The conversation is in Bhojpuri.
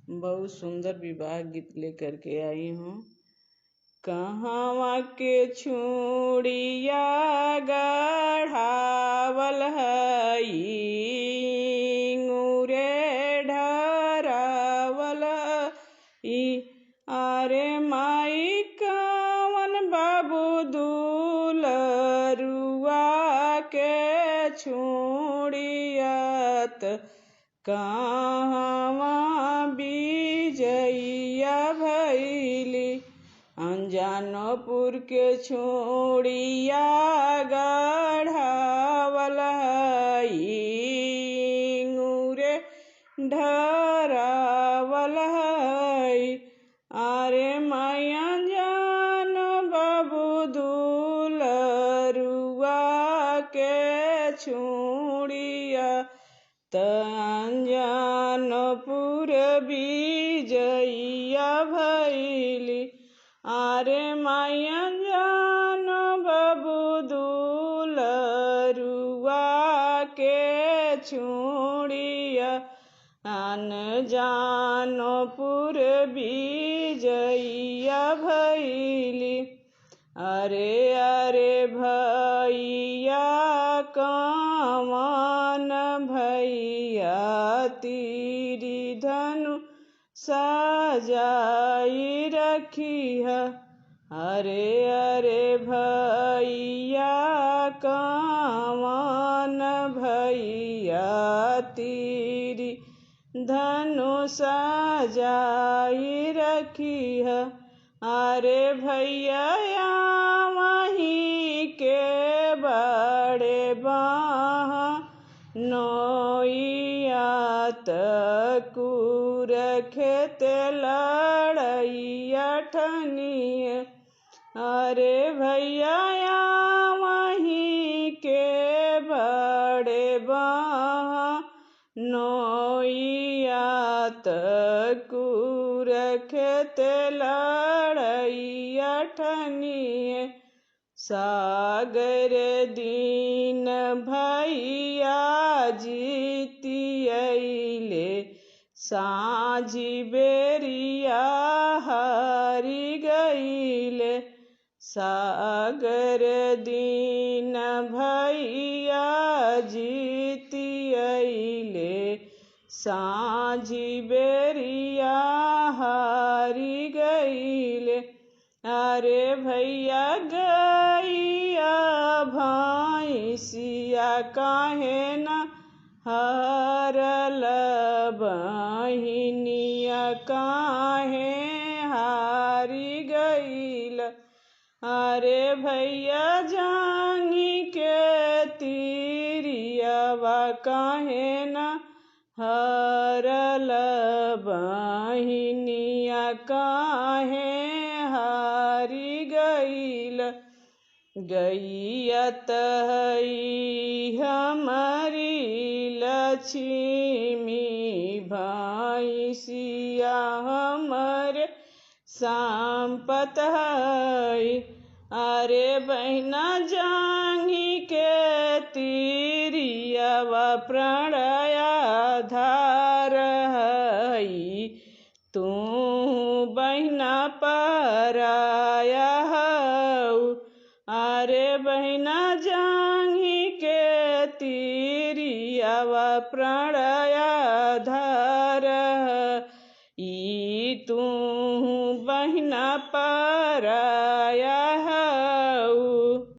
बहुत सुंदर विवाह गीत लेकर के आई हूँ। कहवा के चूड़िया गढ़ावल हई, रे ढरावल हई। अरे माई कवन बाबू दुलरुआ के चूड़ियत कहवा विजइया भैली। अंजनपुर के चूड़िया गढ़ावल हई, रे ढरावल हई। अरे मैया जान बाबू दुलरुआ के चूड़िया अंजनपुर विजइया भैली। अरे मैया जान बाबू दुलरुआ के चूड़िया अंजनपुर विजइया भैली। अरे अरे भैया कवन भैया तीरी धनु सजाई रखिह। अरे अरे भैया कवन भैया तीरी धनु सजाई रखिह। अरे भैया वहीं के बड़े नोइया तकूर खेत लड़ैया ठनिए। अरे भैया वहीं के बड़े नोइया तकूर खेत लड़ैया ठनिए। सागर दिन भैया जीतियैले, साँझी बेरिया हारी गईले। सागर दिन भैया जीतियैले, साँझी बेरिया हारी गईले। अरे भैया गैया भैंसिया काहे न हरल, बहिनिया काहे हारी गईल। अरे भैया जानी के तीरियावा काहे न हरल, बहिनिया काहे हारी गईल। गैया तई हमारी लक्ष्मी, भैंसिया हमरे संपत हई। अरे बहना जांगी के तीरियावा प्रणया धार हई। तू बहना पराया हऊ। अरे बहना जांगी के तीरियावा प्रणया धार हई। तू बहना पराया